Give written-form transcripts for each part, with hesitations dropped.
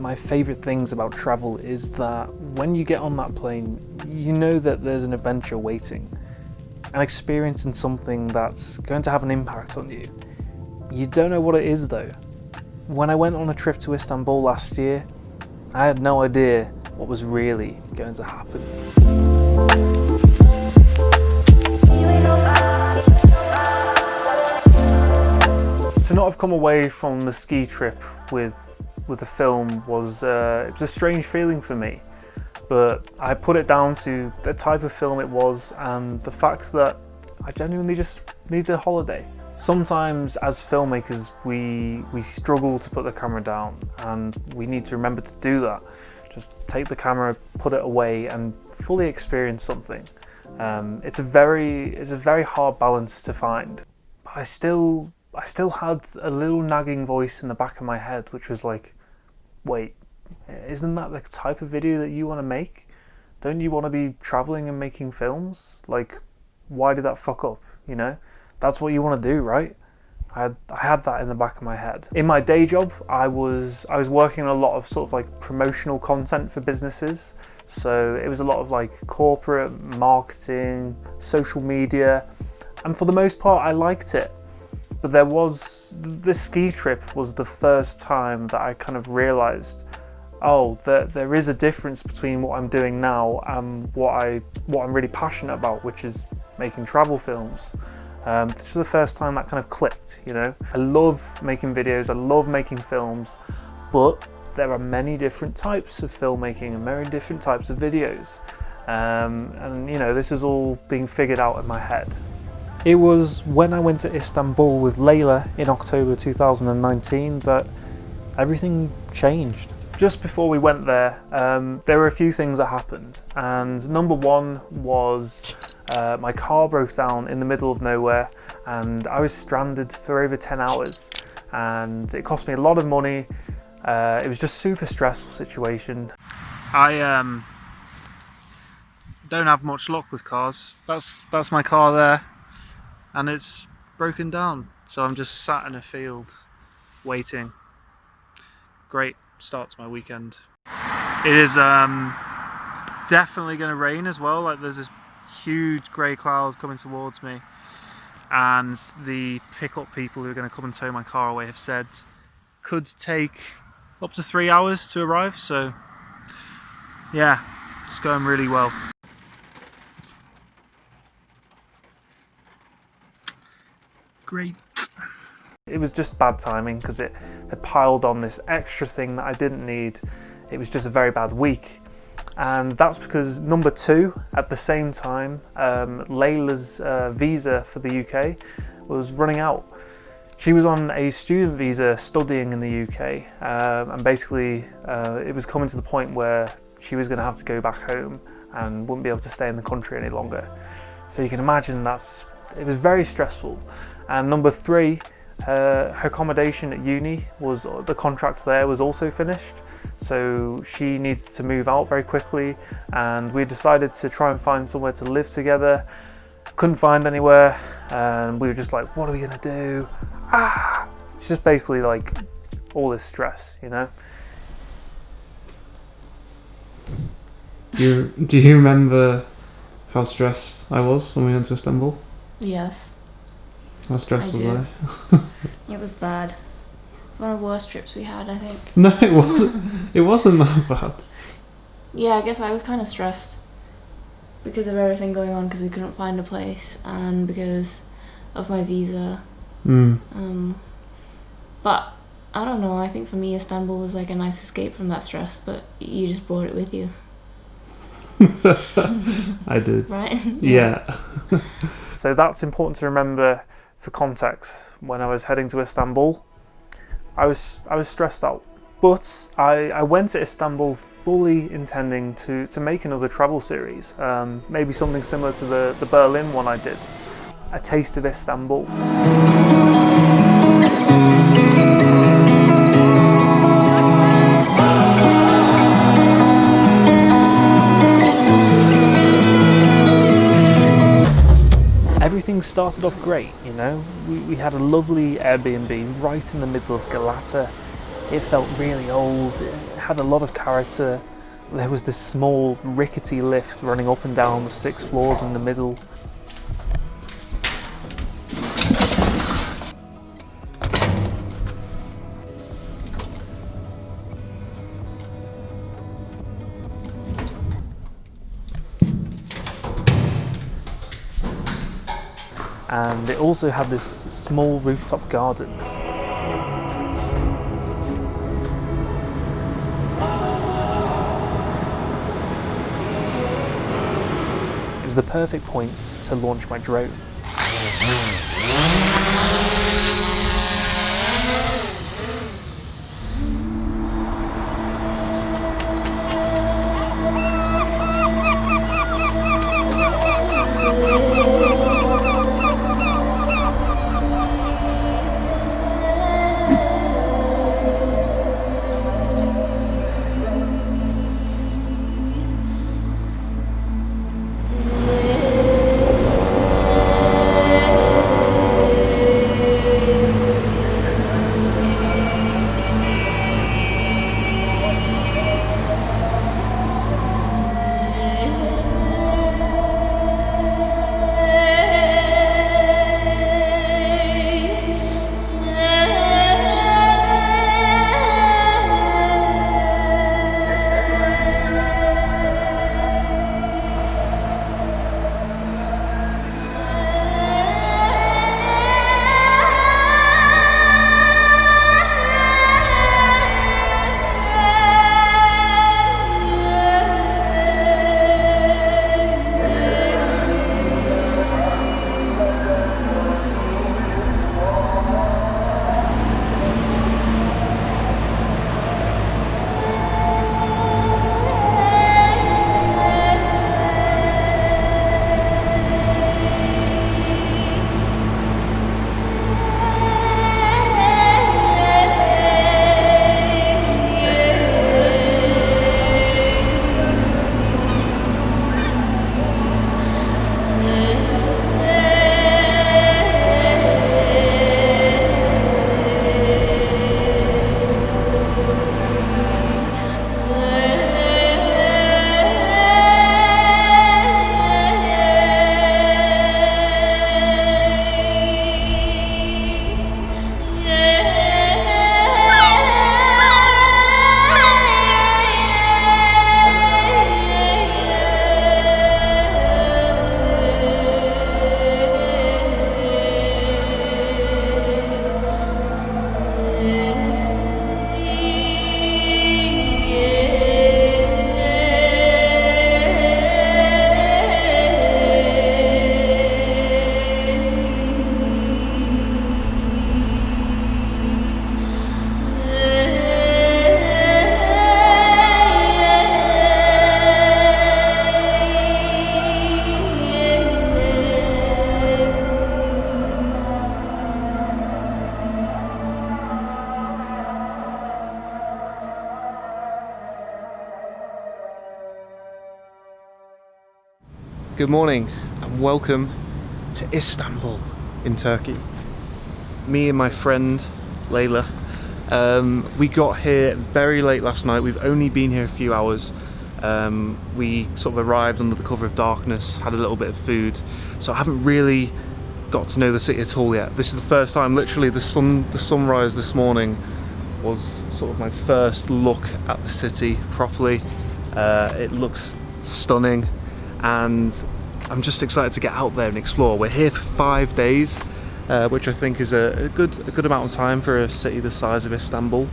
my favourite things about travel is that when you get on that plane, you know that there's an adventure waiting, and experiencing something that's going to have an impact on you. You don't know what it is though. When I went on a trip to Istanbul last year, I had no idea what was really going to happen. To not have come away from the ski trip with the film was it was a strange feeling for me, but I put it down to the type of film it was and the fact that I genuinely just needed a holiday. Sometimes as filmmakers we struggle to put the camera down, and we need to remember to do that. Just take the camera, put it away and fully experience something. It's a very hard balance to find, but I still had a little nagging voice in the back of my head which was like, wait, isn't that the type of video that you want to make? Don't you want to be traveling and making films? Like, why did that fuck up, you know? That's what you want to do, right? I had that in the back of my head. In my day job, I was working on a lot of sort of like promotional content for businesses. So it was a lot of like corporate marketing, social media, and for the most part I liked it. But this ski trip was the first time that I kind of realised, oh, there is a difference between what I'm doing now and what I'm really passionate about, which is making travel films. This was the first time that kind of clicked, you know. I love making videos, I love making films, but there are many different types of filmmaking and many different types of videos. And you know, this is all being figured out in my head. It was when I went to Istanbul with Layla in October 2019 that everything changed. Just before we went there were a few things that happened, and number one was my car broke down in the middle of nowhere and I was stranded for over 10 hours and it cost me a lot of money. It was just a super stressful situation. I don't have much luck with cars. That's my car there, and it's broken down, so I'm just sat in a field waiting. Great start to my weekend. It is definitely going to rain as well. Like, there's this huge grey cloud coming towards me, and the pickup people who are going to come and tow my car away have said could take up to 3 hours to arrive. So yeah, it's going really well. Great. It was just bad timing because it had piled on this extra thing that I didn't need. It was just a very bad week. And that's because number two, at the same time, Layla's visa for the UK was running out. She was on a student visa studying in the UK, and basically it was coming to the point where she was going to have to go back home and wouldn't be able to stay in the country any longer. So you can imagine it was very stressful. And number three, her accommodation at uni, the contract there was also finished, so she needed to move out very quickly, and we decided to try and find somewhere to live together. Couldn't find anywhere, and we were just like, what are we gonna do? It's just basically like all this stress, you know. Do you remember how stressed I was when we went to Istanbul? Yes. How stressed was I? It was bad. It's one of the worst trips we had, I think. No, it wasn't. It wasn't that bad. Yeah, I guess I was kind of stressed because of everything going on, because we couldn't find a place and because of my visa. But I don't know, I think for me Istanbul was like a nice escape from that stress, but you just brought it with you. I did. Right? Yeah. So that's important to remember for context. When I was heading to Istanbul, I was stressed out, but I went to Istanbul fully intending to make another travel series, maybe something similar to the Berlin one I did, A Taste of Istanbul. Everything started off great, you know. We had a lovely Airbnb right in the middle of Galata. it felt really old. It had a lot of character. There was this small rickety lift running up and down the 6 floors in the middle. And it also had this small rooftop garden. It was the perfect point to launch my drone. Good morning and welcome to Istanbul in Turkey. Me and my friend Layla, we got here very late last night. We've only been here a few hours. We sort of arrived under the cover of darkness, had a little bit of food, so I haven't really got to know the city at all yet. This is the first time, literally the sunrise this morning was sort of my first look at the city properly. It looks stunning and I'm just excited to get out there and explore. We're here for 5 days, which I think is a good amount of time for a city the size of Istanbul.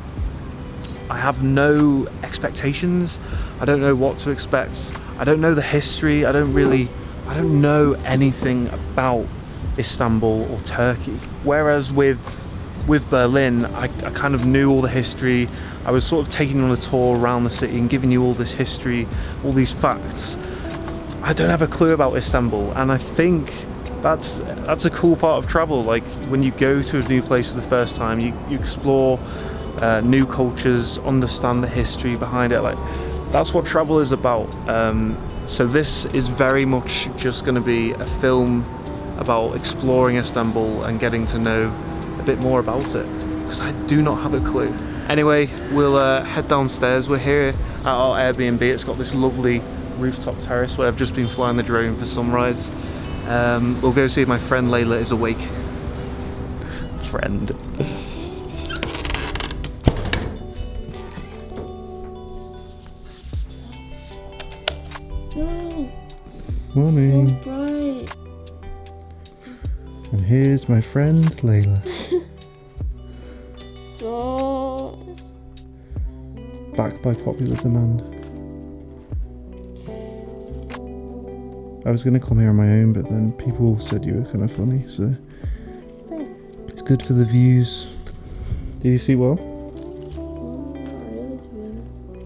I have no expectations. I don't know what to expect. I don't know the history. I don't know anything about Istanbul or Turkey. Whereas with Berlin, I kind of knew all the history. I was sort of taking you on a tour around the city and giving you all this history, all these facts. I don't have a clue about Istanbul, and I think that's a cool part of travel. Like when you go to a new place for the first time, you explore new cultures, understand the history behind it. Like that's what travel is about. So this is very much just going to be a film about exploring Istanbul and getting to know a bit more about it, because I do not have a clue. Anyway, we'll head downstairs. We're here at our Airbnb. It's got this lovely rooftop terrace where I've just been flying the drone for sunrise. We'll go see if my friend Layla is awake. Friend. Morning. So bright. And here's my friend Layla. Oh. Back by popular demand. I was going to come here on my own, but then people said you were kind of funny, so it's good for the views. Did you see well?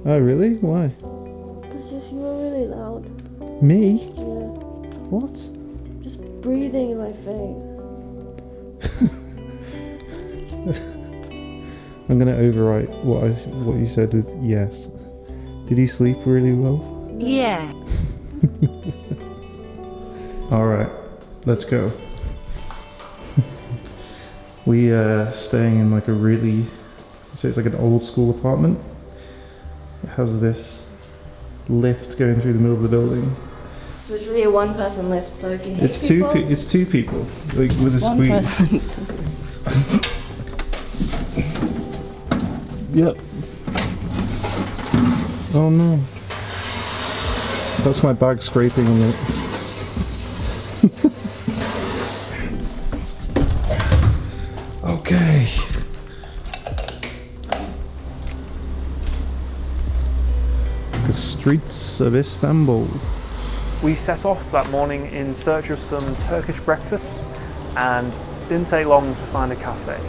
Oh really? Why? Because just you were really loud. Me? Yeah. What? Just breathing in my face. I'm gonna overwrite what you said with yes. Did he sleep really well? Yeah. Alright, let's go. We are staying in like a really, so it's like an old school apartment. It has this lift going through the middle of the building. So it's really a one-person lift. So if you hate It's people, it's two people, like with a one squeeze. person. Yep. Oh no. That's my bag scraping on it. Okay. The streets of Istanbul. We set off that morning in search of some Turkish breakfast and didn't take long to find a cafe.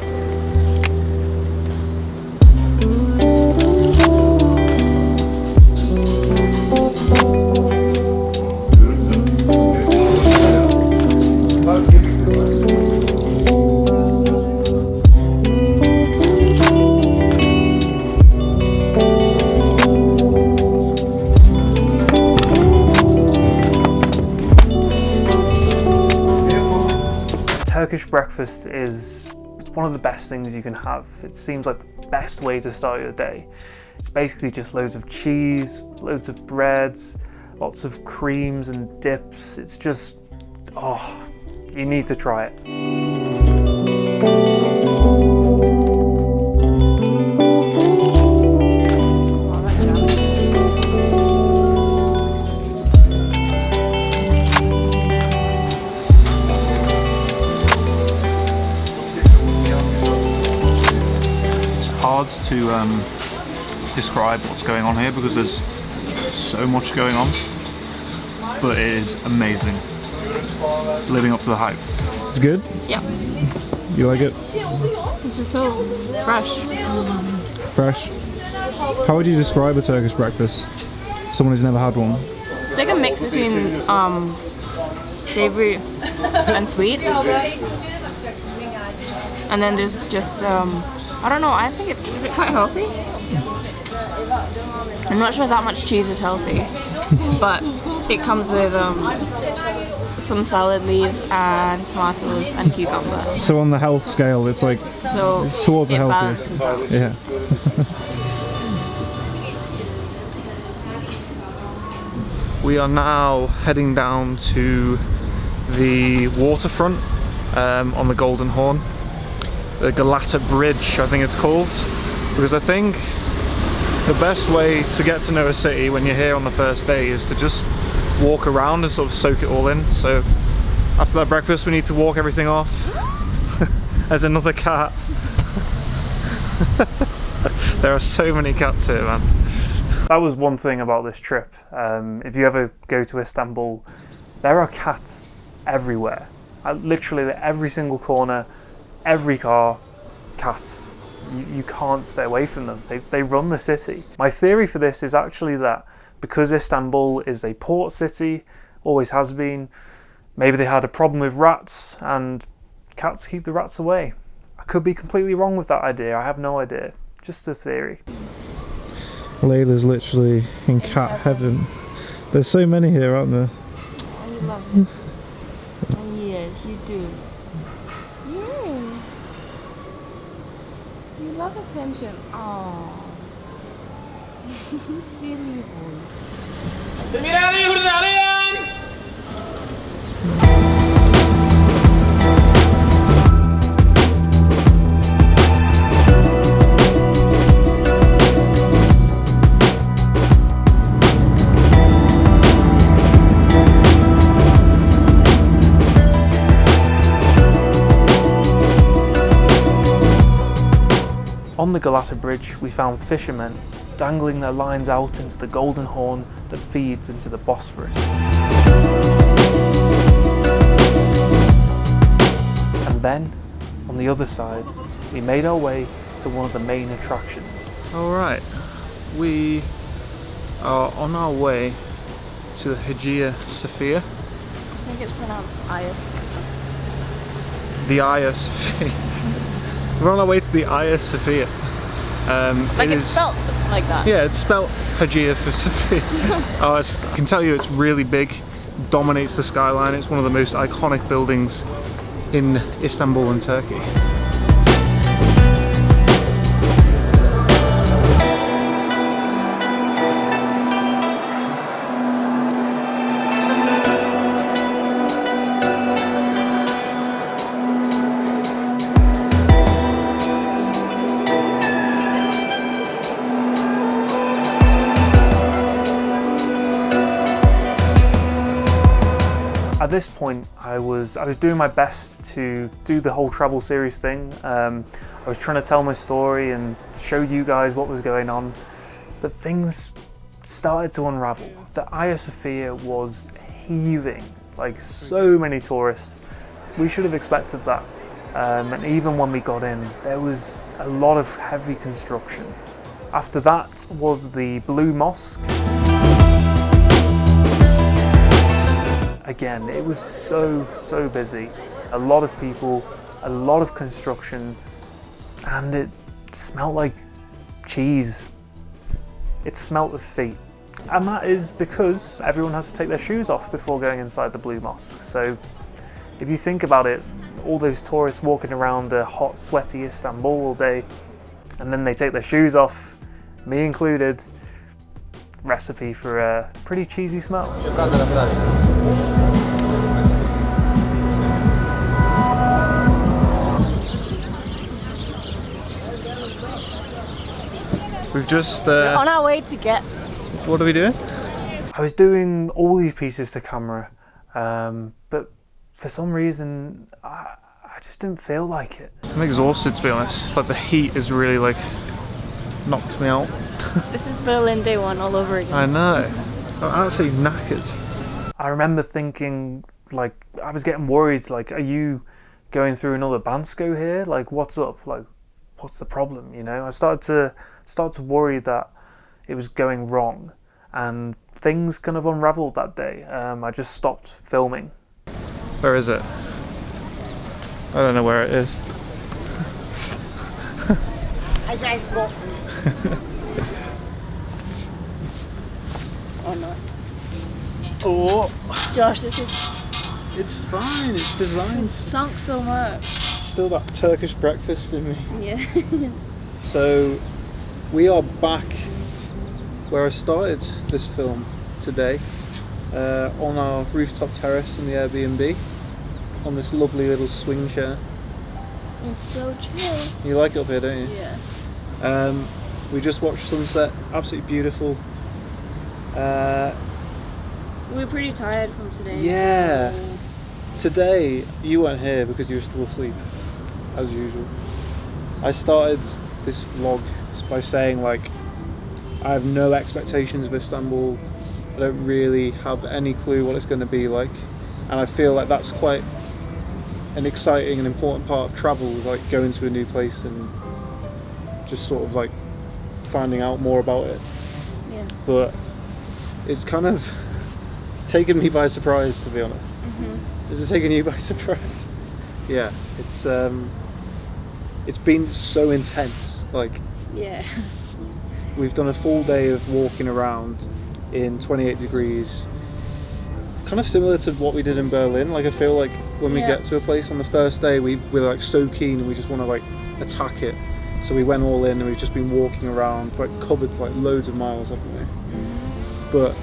Turkish breakfast it's one of the best things you can have. It seems like the best way to start your day. It's basically just loads of cheese, loads of breads, lots of creams and dips. It's just, oh, you need to try it. Hard to describe what's going on here because there's so much going on, but it is amazing. Living up to the hype. It's good? Yeah. You like it? It's just so fresh. Fresh? How would you describe a Turkish breakfast? Someone who's never had one. It's like a mix between savory and sweet. And then there's just I don't know, I think is it quite healthy? I'm not sure that much cheese is healthy, but it comes with some salad leaves and tomatoes and cucumber. So on the health scale, it's like So it's towards the it healthy. balances out. Yeah. We are now heading down to the waterfront on the Golden Horn. The Galata Bridge, I think it's called, because I think the best way to get to know a city when you're here on the first day is to just walk around and sort of soak it all in. So after that breakfast we need to walk everything off. There's another cat. There are so many cats here, man. That was one thing about this trip. If you ever go to Istanbul, there are cats everywhere. Literally every single corner, every car, cats. You can't stay away from them. They run the city. My theory for this is actually that because Istanbul is a port city, always has been, maybe they had a problem with rats and cats keep the rats away. I could be completely wrong with that idea. I have no idea. Just a theory. Layla's literally in cat heaven. There's so many here, aren't there? I love it. Yes, you do. Yeah. You love attention. Aww. Silly boy. On the Galata Bridge, we found fishermen dangling their lines out into the Golden Horn that feeds into the Bosphorus. And then, on the other side, we made our way to one of the main attractions. Alright, we are on our way to the Hagia Sophia. I think it's pronounced Hagia Sophia. The Hagia Sophia. We're on our way to the Hagia Sophia. Like it's spelt like that. Yeah, it's spelt Hagia Sophia. I can tell you it's really big, dominates the skyline. It's one of the most iconic buildings in Istanbul and Turkey. At this point, I was doing my best to do the whole travel series thing. I was trying to tell my story and show you guys what was going on, but things started to unravel. The Hagia Sophia was heaving, like so many tourists. We should have expected that. And even when we got in, there was a lot of heavy construction. After that was the Blue Mosque. Again, it was so busy. A lot of people, a lot of construction, and it smelled like cheese. It smelled of feet. And that is because everyone has to take their shoes off before going inside the Blue Mosque. So if you think about it, all those tourists walking around a hot, sweaty Istanbul all day, and then they take their shoes off, me included, recipe for a pretty cheesy smell. We've just... We're on our way to get... What are we doing? I was doing all these pieces to camera, but for some reason, I just didn't feel like it. I'm exhausted, to be honest. Like the heat has really like knocked me out. This is Berlin day one all over again. I know. I'm absolutely knackered. I remember thinking, like, I was getting worried, like, are you going through another Bansko here? Like, what's up? Like, what's the problem, you know? I started to worry that it was going wrong, and things kind of unraveled that day. I just stopped filming. Where is it? I don't know where it is. Hi guys, go. Oh no. Oh, Josh, this is... it's fine. It's designed. It's sunk so much. Still that Turkish breakfast in me. Yeah. So we are back where I started this film today, on our rooftop terrace in the Airbnb, on this lovely little swing chair. It's so chill. You like it up here, don't you? Yeah. We just watched sunset, absolutely beautiful. We were pretty tired from today. Yeah. So... Today you weren't here because you were still asleep, as usual. I started this vlog by saying, like, I have no expectations of Istanbul. I don't really have any clue what it's going to be like, and I feel like that's quite an exciting and important part of travel, like going to a new place and just sort of like finding out more about it. Yeah. But it's kind of taken me by surprise, to be honest. Mm-hmm. Is it taking you by surprise? Yeah, it's been so intense. Like, Yeah. we've done a full day of walking around in 28 degrees, kind of similar to what we did in Berlin. Like, I feel like when we Yeah. get to a place on the first day, we're like so keen and we just want to like attack it. So we went all in and we've just been walking around, like covered like loads of miles, haven't we? But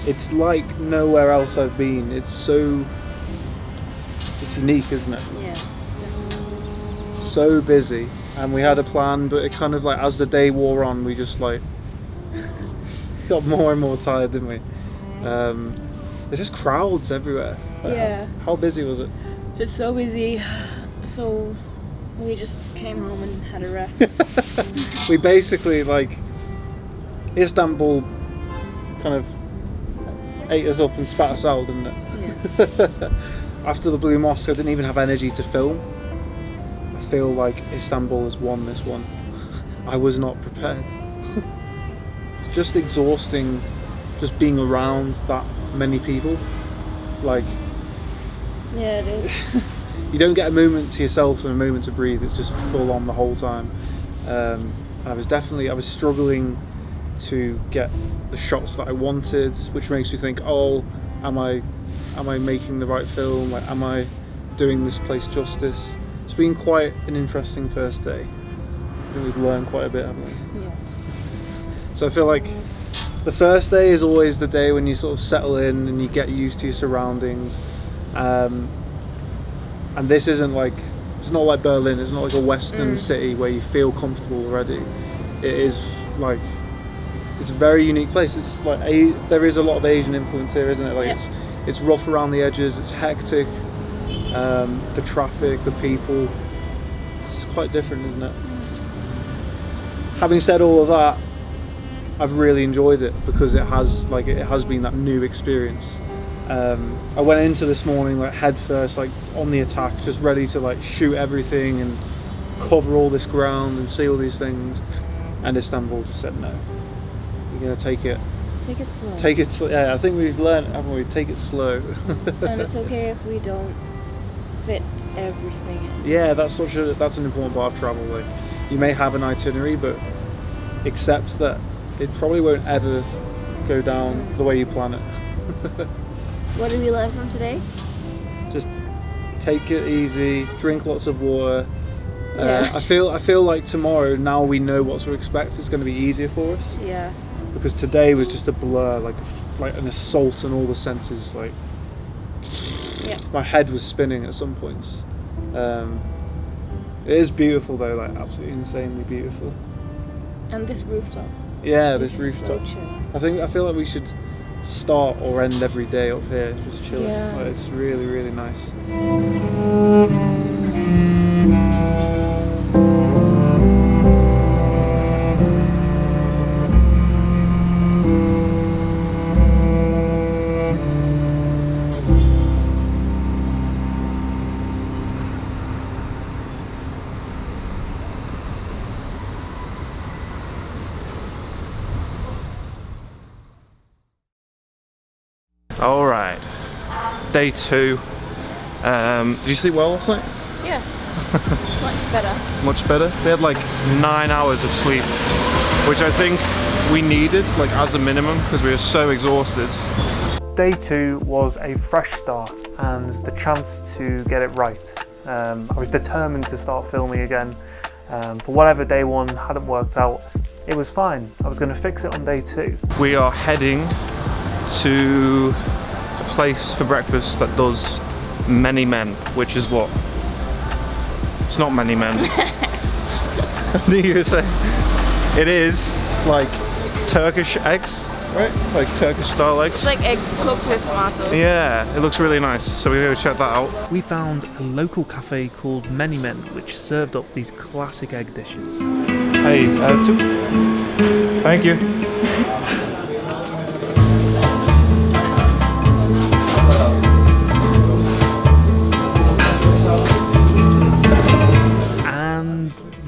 it's like nowhere else I've been. It's unique, isn't it? Yeah, definitely. So busy, and we had a plan, but it kind of like as the day wore on, we just like got more and more tired, didn't we? There's just crowds everywhere. Like, Yeah. How busy was it? It's so busy. So we just came home and had a rest. We basically like Istanbul kind of ate us up and spat us out, didn't it? Yeah. After the Blue Mosque, I didn't even have energy to film. I feel like Istanbul has won this one. I was not prepared. It's just exhausting, just being around that many people. Like, Yeah, it is. you don't get a moment to yourself and a moment to breathe. It's just full on the whole time. I was struggling to get the shots that I wanted, which makes me think, oh, am I making the right film? Like, am I doing this place justice? It's been quite an interesting first day. I think we've learned quite a bit, haven't we? Yeah. So I feel like the first day is always the day when you sort of settle in and you get used to your surroundings. And this isn't like, it's not like Berlin, it's not like a Western city where you feel comfortable already. It is like, it's a very unique place. It's like, there is a lot of Asian influence here, isn't it? Like, it's rough around the edges, it's hectic, the traffic, the people, it's quite different, isn't it? Having said all of that, I've really enjoyed it because it has been that new experience. I went into this morning like head first, like on the attack, just ready to like shoot everything and cover all this ground and see all these things, and Istanbul just said no. You're gonna take it slow. Take it slow. Yeah, I think we've learned, haven't we? Take it slow. And it's okay if we don't fit everything in. Yeah, that's an important part of travel. Like, you may have an itinerary, but accept that it probably won't ever go down the way you plan it. What did we learn from today? Just take it easy, drink lots of water. Yeah. I feel like tomorrow, now we know what to expect, it's going to be easier for us. Yeah. Because today was just a blur, like an assault on all the senses. Like, my head was spinning at some points. It is beautiful though, like absolutely insanely beautiful. And this rooftop. Yeah, this is rooftop. So chill. I feel like we should start or end every day up here, just chilling. Yeah. Like, it's really, really nice. All right, day 2. Did you sleep well last night? Yeah. Much better. Much better. We had like 9 hours of sleep, which I think we needed, like as a minimum, because we were so exhausted. Day 2 was a fresh start and the chance to get it right. I was determined to start filming again. For whatever day 1 hadn't worked out, it was fine. I was going to fix it on day 2. We are heading to a place for breakfast that does many men, which is what? It's not many men. I knew you were saying. It is like Turkish eggs, right? Like Turkish style eggs. It's like eggs cooked with tomatoes. Yeah, it looks really nice, so we're going to check that out. We found a local cafe called Many Men, which served up these classic egg dishes. Hey, 2. Thank you.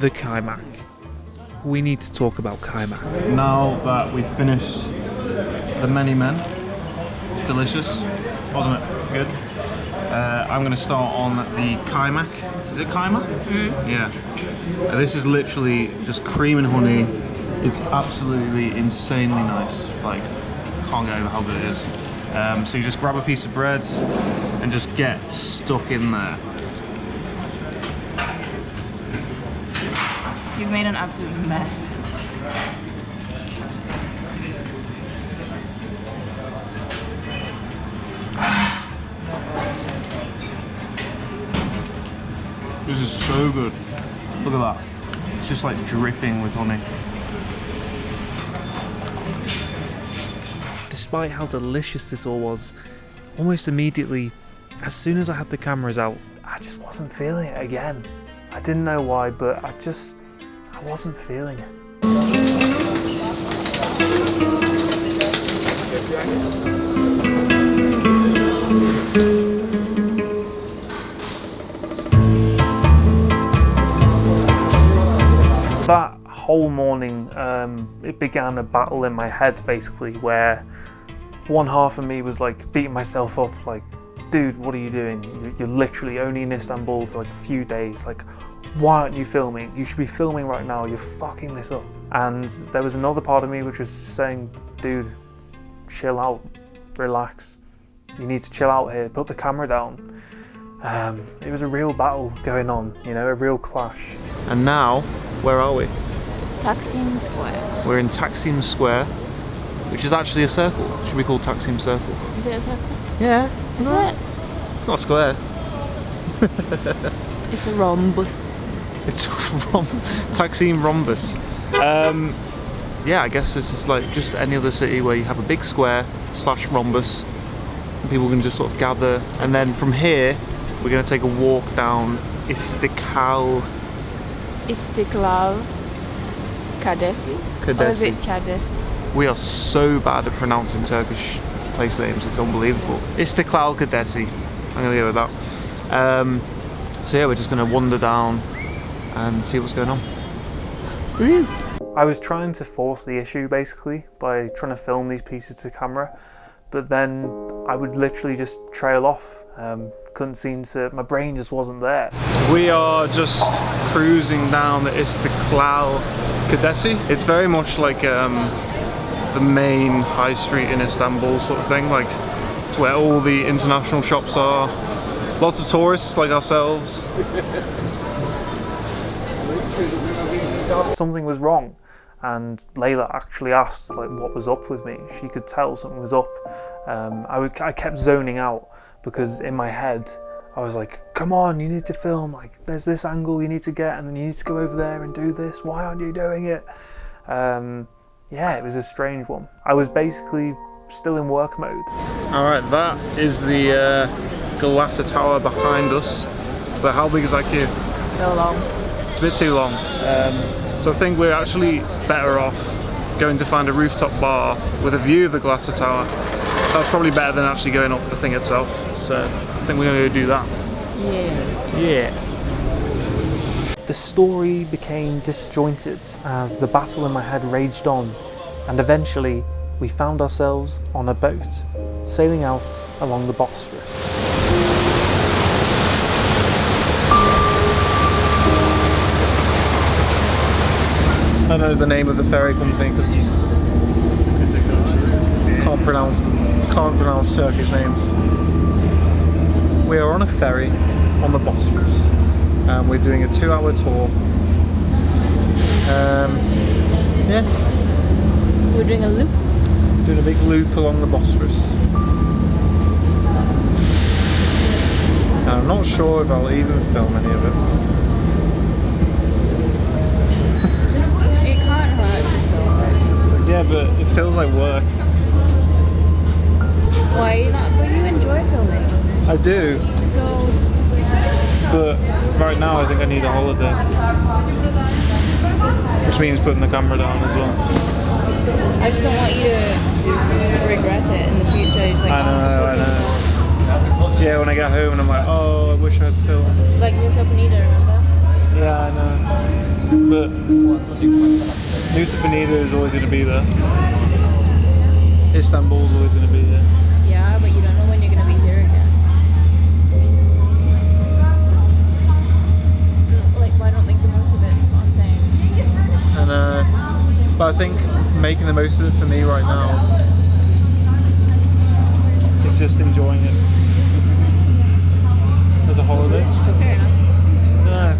The kaymak. We need to talk about kaymak. Now that we've finished the many men, it's delicious, wasn't it? Good. I'm going to start on the kaymak. Is it kaymak? Mm. Yeah. This is literally just cream and honey. It's absolutely insanely nice. Like, can't get over how good it is. So you just grab a piece of bread and just get stuck in there. She's made an absolute mess. This is so good. Look at that. It's just like dripping with honey. Despite how delicious this all was, almost immediately, as soon as I had the cameras out, I just wasn't feeling it again. I didn't know why, but I wasn't feeling it. That whole morning, it began a battle in my head, basically, where one half of me was like beating myself up, like, dude, what are you doing? You're literally only in Istanbul for like a few days. Like, why aren't you filming? You should be filming right now. You're fucking this up. And there was another part of me which was saying, dude, chill out, relax. You need to chill out here. Put the camera down. It was a real battle going on, you know, a real clash. And now, where are we? Taksim Square. We're in Taksim Square, which is actually a circle. It should be called Taksim Circle. Is it a circle? Yeah. Is it? It's not a square. It's a rhombus. It's Taksim rhombus. Yeah, I guess this is like just any other city where you have a big square / rhombus, and people can just sort of gather. And then from here, we're going to take a walk down Istiklal Caddesi? Or is it Caddesi? We are so bad at pronouncing Turkish place names, it's unbelievable. Istiklal Caddesi, I'm going to go with that. So yeah, we're just going to wander down and see what's going on. Woo! I was trying to force the issue basically by trying to film these pieces to camera, but then I would literally just trail off. Couldn't seem to, my brain just wasn't there. We are just cruising down the Istiklal Caddesi. It's very much like the main high street in Istanbul sort of thing. Like, it's where all the international shops are. Lots of tourists like ourselves. Something was wrong, and Layla actually asked like what was up with me. She could tell something was up. I kept zoning out because in my head I was like, come on, you need to film, like there's this angle you need to get, and then you need to go over there and do this. Why aren't you doing it? Yeah, it was a strange one. I was basically still in work mode. Alright, that is the Galata Tower behind us. But how big is that queue? So long. It's a bit too long. So I think we're actually better off going to find a rooftop bar with a view of the Galata Tower. That's probably better than actually going up the thing itself. So I think we're going to go do that. Yeah. Yeah. The story became disjointed as the battle in my head raged on, and eventually we found ourselves on a boat, sailing out along the Bosphorus. I know the name of the ferry company because can't pronounce Turkish names. We are on a ferry on the Bosphorus, and we're doing a 2-hour tour. Yeah. We're doing a loop. Doing a big loop along the Bosphorus. And I'm not sure if I'll even film any of it. It can't hurt to film. Yeah, but it feels like work. Why are you not? But you enjoy filming. I do, So, but right now I think I need a holiday. Which means putting the camera down as well. I just don't want you to regret it in the future. Just like, I know. Yeah, when I get home and I'm like, oh, I wish I'd filmed. Like Nusa Penida, remember? Yeah, I know. But Nusa Penida is always going to be there. Istanbul's always going to be there. Yeah, but you don't know when you're going to be here again. Like, why don't make the most of it? That's what I'm saying. And but I think making the most of it for me right now is just enjoying it as a holiday. Fair enough. Yeah.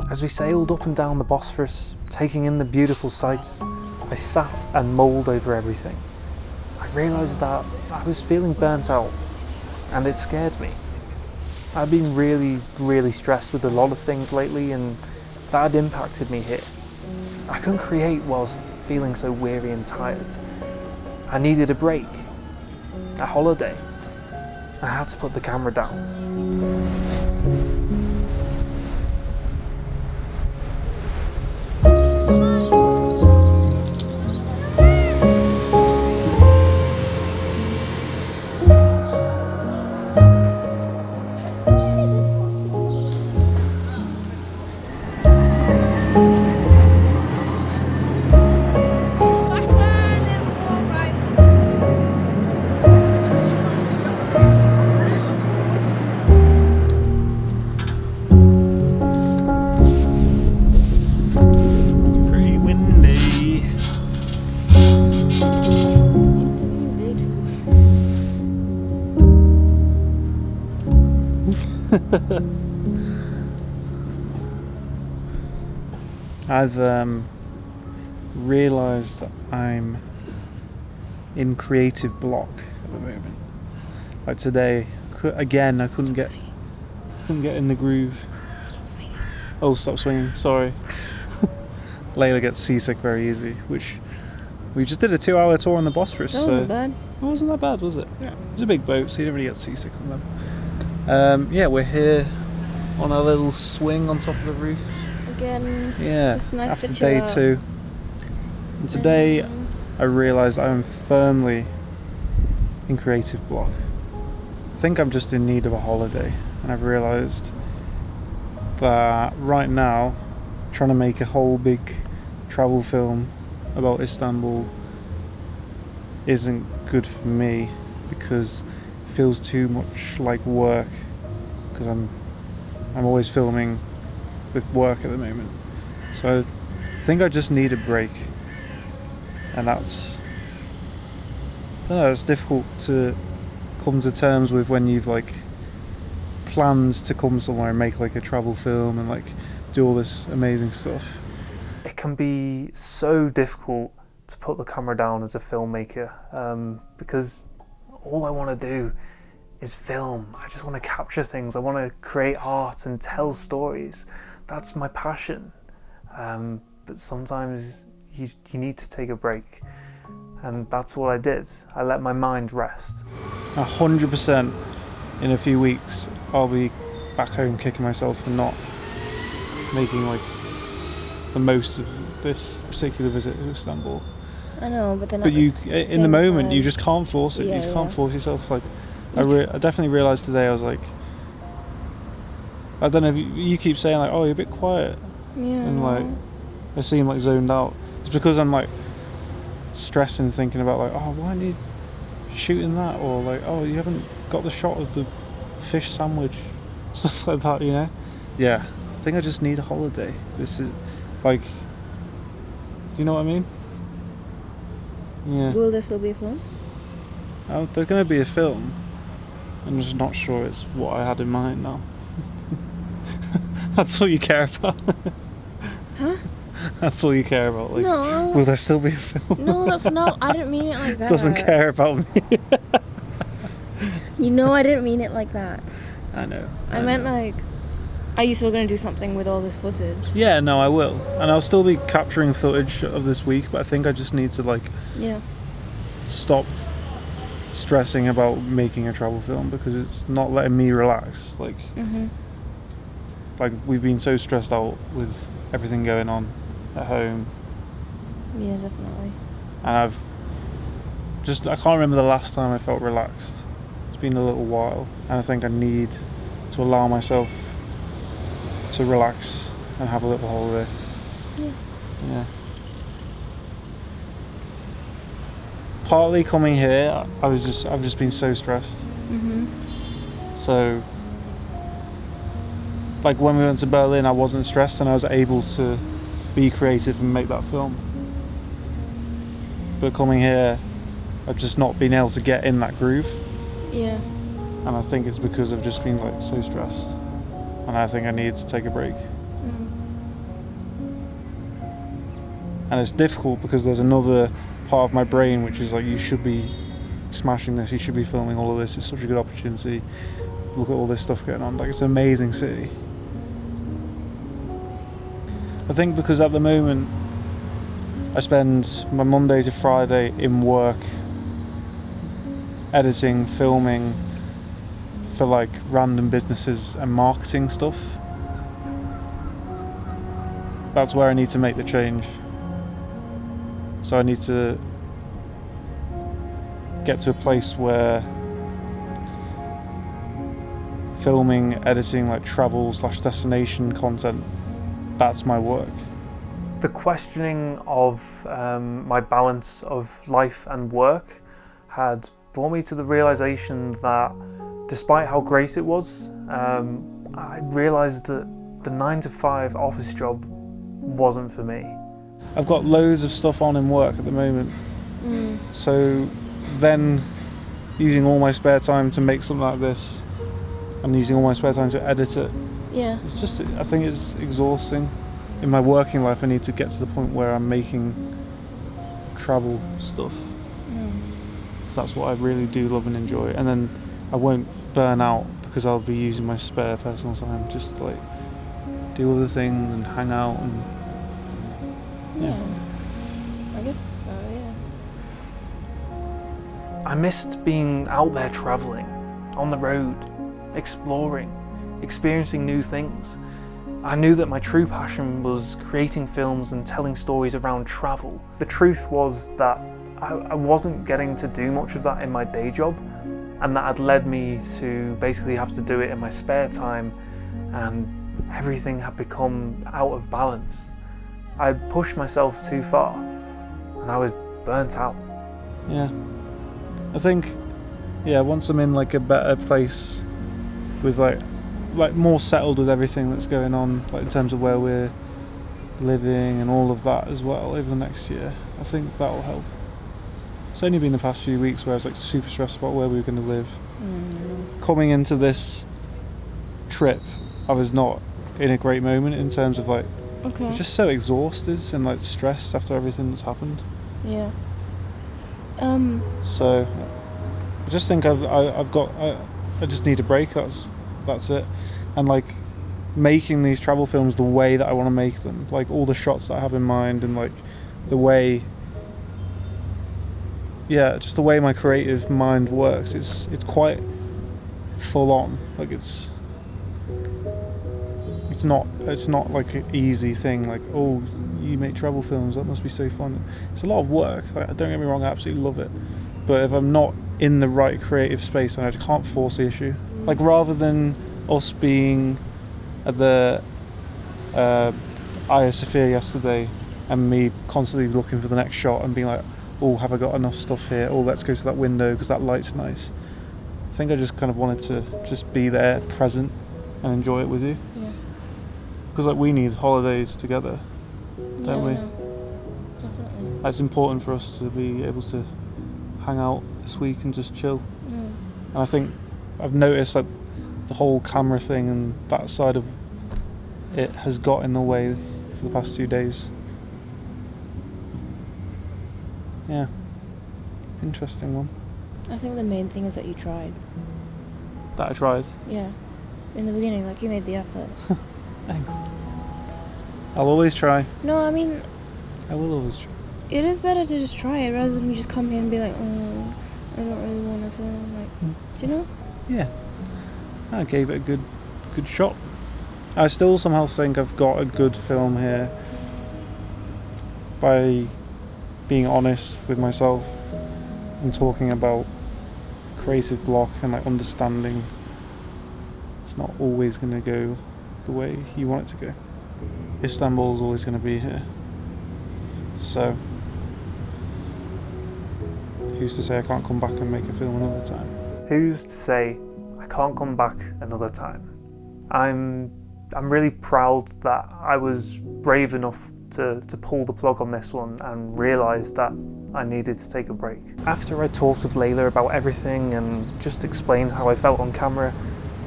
As we sailed up and down the Bosphorus, taking in the beautiful sights, I sat and mulled over everything. I realised that I was feeling burnt out, and it scared me. I've been really stressed with a lot of things lately, and that had impacted me here. I couldn't create whilst feeling so weary and tired. I needed a break, a holiday. I had to put the camera down. I've realised that I'm in creative block at the moment. Like today, again, I couldn't get in the groove. Oh, stop swinging! Sorry. Layla gets seasick very easy, which we just did a 2-hour tour on the Bosphorus. That wasn't bad. It wasn't that bad, was it? No. It was a big boat, so you didn't really get seasick on them. Yeah, we're here on a little swing on top of the roof. Again, Yeah, just nice after to chill day out. 2. And today I realised I am firmly in creative block. I think I'm just in need of a holiday, and I've realised that right now trying to make a whole big travel film about Istanbul isn't good for me because it feels too much like work, because I'm always filming with work at the moment. So I think I just need a break, and that's, I don't know, it's difficult to come to terms with when you've like planned to come somewhere and make like a travel film and like do all this amazing stuff. It can be so difficult to put the camera down as a filmmaker, because all I want to do is film. I just want to capture things. I want to create art and tell stories. That's my passion. But sometimes you need to take a break, and that's what I did. I let my mind rest. 100% in a few weeks I'll be back home kicking myself for not making like the most of this particular visit to Istanbul. I know, but then But you, in the moment, you just can't force it. Yeah, you just can't yeah. force yourself. Like, I definitely realised today. I was like, I don't know. If you keep saying like, "Oh, you're a bit quiet," and like, I seem like zoned out. It's because I'm like stressing, thinking about like, "Oh, why aren't you shooting that?" Or like, "Oh, you haven't got the shot of the fish sandwich," stuff like that. You know? Yeah. I think I just need a holiday. This is like, do you know what I mean? Yeah. Will there still be a film? There's going to be a film. I'm just not sure it's what I had in mind now. That's all you care about. Huh? That's all you care about. Like, No. will there still be a film? No, that's not. I didn't mean it like that. Doesn't care about me. You know, I didn't mean it like that. I know. I meant like, are you still going to do something with all this footage? Yeah, no, I will. And I'll still be capturing footage of this week, but I think I just need to like Yeah. stop stressing about making a travel film because it's not letting me relax. Like, like we've been so stressed out with everything going on at home, Yeah, definitely. and I can't remember the last time I felt relaxed. It's been a little while, and I think I need to allow myself to relax and have a little holiday. Yeah. Partly coming here, I've just been so stressed. So, like when we went to Berlin, I wasn't stressed and I was able to be creative and make that film. But coming here, I've just not been able to get in that groove. Yeah. And I think it's because I've just been like so stressed. And I think I need to take a break. And it's difficult because there's another part of my brain which is like, you should be smashing this, you should be filming all of this, it's such a good opportunity, look at all this stuff going on, like it's an amazing city. I think because at the moment I spend my Monday to Friday in work, editing, filming for like random businesses and marketing stuff. That's where I need to make the change. So I need to get to a place where filming, editing, like travel / destination content, that's my work. The questioning of my balance of life and work had brought me to the realization that despite how great it was, I realized that the 9-to-5 office job wasn't for me. I've got loads of stuff on in work at the moment. So then using all my spare time to make something like this and using all my spare time to edit it, Yeah. it's just, I think it's exhausting. In my working life I need to get to the point where I'm making travel stuff. So that's what I really do love and enjoy, and then I won't burn out because I'll be using my spare personal time just to like do other things and hang out and I guess so, yeah. I missed being out there traveling, on the road, exploring, experiencing new things. I knew that my true passion was creating films and telling stories around travel. The truth was that I wasn't getting to do much of that in my day job, and that had led me to basically have to do it in my spare time, and everything had become out of balance. I pushed myself too far and I was burnt out. yeah. I think once I'm in like a better place with like more settled with everything that's going on, like in terms of where we're living and all of that as well over the next year, I think that'll help. It's only been the past few weeks where I was like super stressed about where we were going to live. Coming into this trip, I was not in a great moment in terms of like, I was just so exhausted and like stressed after everything that's happened. Yeah. So I just think I just need a break. That's it. And like making these travel films the way that I want to make them, like all the shots that I have in mind, and like the way, just the way my creative mind works. It's quite full on. Like it's not like an easy thing. Like, oh, you make travel films, that must be so fun. It's a lot of work. Like, don't get me wrong, I absolutely love it. But if I'm not in the right creative space, I can't force the issue. Like, rather than us being at the Hagia Sophia yesterday and me constantly looking for the next shot and being like, oh, have I got enough stuff here? Oh, let's go to that window because that light's nice. I think I just kind of wanted to just be there, present, and enjoy it with you. Yeah. Because like we need holidays together, don't we? No, definitely. It's important for us to be able to hang out this week and just chill. And I think I've noticed that the whole camera thing and that side of it has got in the way for the past 2 days. Yeah, interesting one. I think the main thing is that you tried. That I tried. Yeah. In the beginning, like you made the effort. Thanks. I'll always try. No, I mean, I will always try. it is better to just try it rather than just come here and be like, oh, I don't really want to film. Like, do you know? Yeah. I gave it a good shot. I still somehow think I've got a good film here by being honest with myself and talking about creative block and like understanding it's not always going to go the way you want it to go. Istanbul is always going to be here. So who's to say I can't come back and make a film another time? Who's to say I can't come back another time? I'm really proud that I was brave enough to pull the plug on this one and realise that I needed to take a break. After I talked with Layla about everything and just explained how I felt on camera,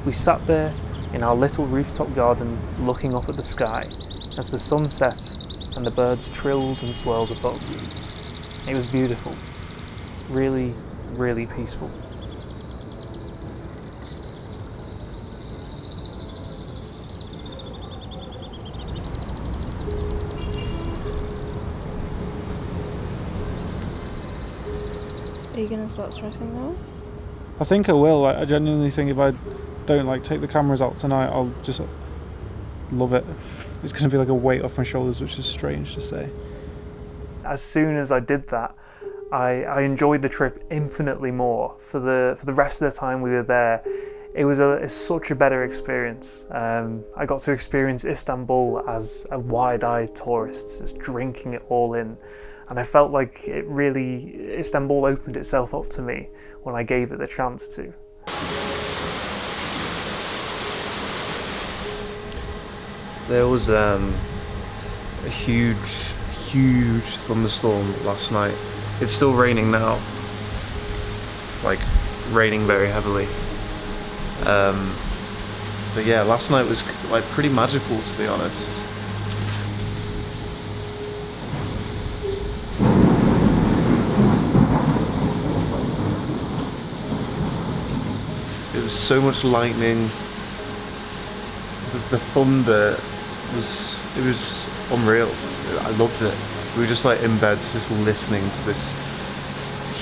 we sat there in our little rooftop garden looking up at the sky as the sun set and the birds trilled and swirled above. It was beautiful. Really, really peaceful. Are you gonna start stressing now? I think I will. I genuinely think if I don't like take the cameras out tonight, I'll just love it. It's going to be like a weight off my shoulders, which is strange to say. As soon as I did that, I enjoyed the trip infinitely more. For the rest of the time we were there, it was such a better experience. I got to experience Istanbul as a wide-eyed tourist, just drinking it all in. And I felt like Istanbul opened itself up to me when I gave it the chance to. There was a huge thunderstorm last night. It's still raining now, like raining very heavily. But yeah, last night was like pretty magical, to be honest. It was so much lightning. The thunder was unreal. I loved it. We were just like in bed, just listening to this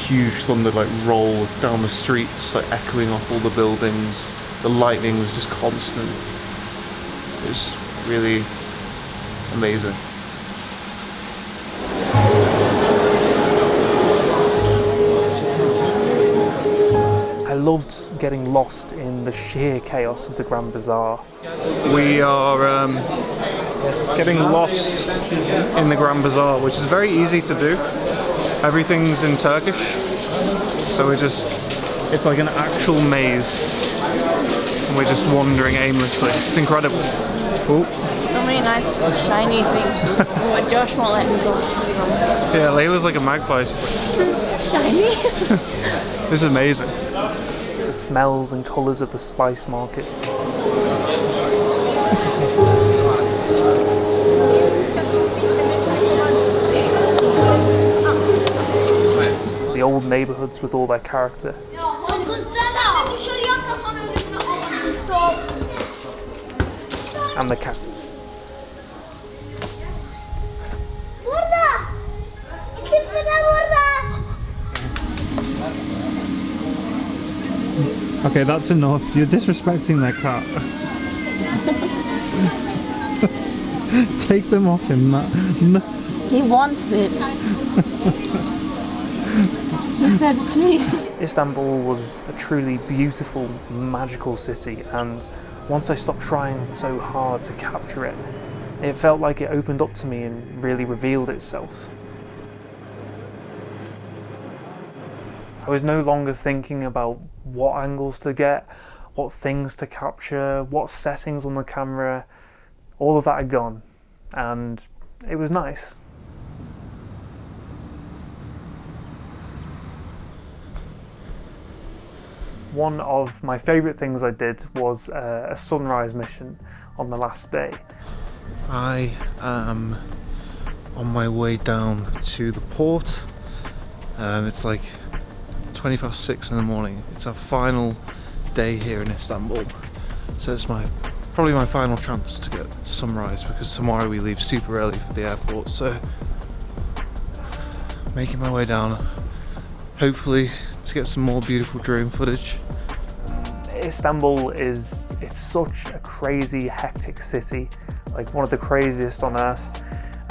huge thunder like roll down the streets, like echoing off all the buildings. The lightning was just constant. It was really amazing. I loved getting lost in the sheer chaos of the Grand Bazaar. We are getting lost in the Grand Bazaar, which is very easy to do. Everything's in Turkish, so it's like an actual maze, and we're just wandering aimlessly. It's incredible. Ooh. So many nice shiny things, but Josh won't let me go. Yeah, Layla's like a magpie. She's like, Shiny? this is amazing. The smells and colours of the spice markets. The old neighbourhoods with all their character. And the cats. Okay, that's enough. You're disrespecting their cat. Take them off him. No. He wants it. He said, please. Istanbul was a truly beautiful, magical city, and once I stopped trying so hard to capture it, it felt like it opened up to me and really revealed itself. I was no longer thinking about what angles to get, what things to capture, what settings on the camera. All of that had gone, and it was nice. One of my favourite things I did was a sunrise mission on the last day. I am on my way down to the port. It's like 6:20 in the morning. It's our final day here in Istanbul, so it's probably my final chance to get sunrise, because tomorrow we leave super early for the airport. So making my way down, hopefully to get some more beautiful drone footage. Istanbul it's such a crazy, hectic city, like one of the craziest on earth,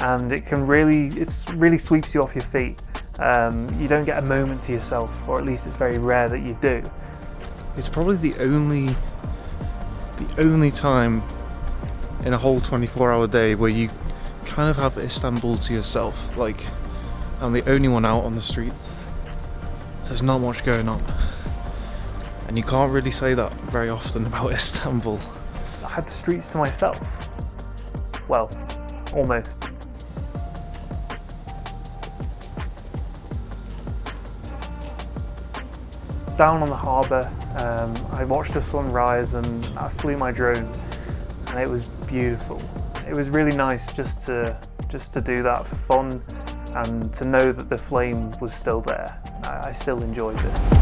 and it really sweeps you off your feet. You don't get a moment to yourself, or at least it's very rare that you do. It's probably the only time in a whole 24-hour day where you kind of have Istanbul to yourself. Like, I'm the only one out on the streets. There's not much going on. And you can't really say that very often about Istanbul. I had the streets to myself. Well, almost. Down on the harbour, I watched the sunrise and I flew my drone, and it was beautiful. it was really nice just to do that for fun, and to know that the flame was still there. I still enjoyed this.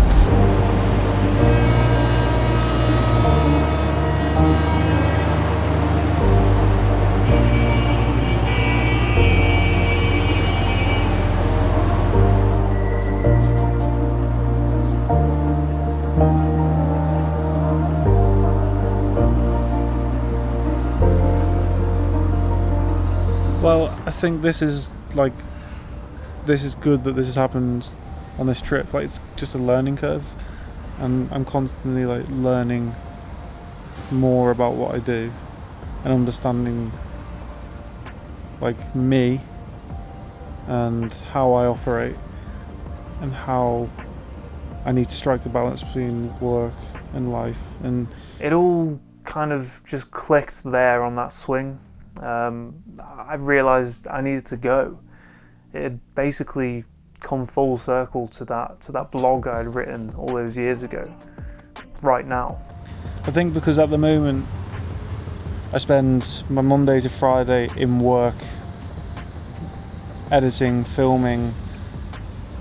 Well, I think this is good that this has happened on this trip. Like, it's just a learning curve, and I'm constantly like learning more about what I do and understanding like me and how I operate and how I need to strike a balance between work and life. And it all kind of just clicked there on that swing. I realised I needed to go. It had basically come full circle to that blog I had written all those years ago, right now. I think because at the moment I spend my Monday to Friday in work, editing, filming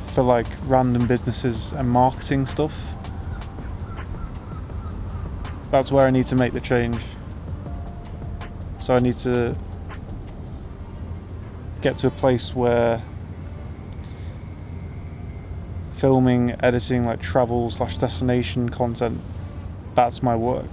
for like random businesses and marketing stuff. That's where I need to make the change. So I need to get to a place where filming, editing, like travel / destination content, that's my work.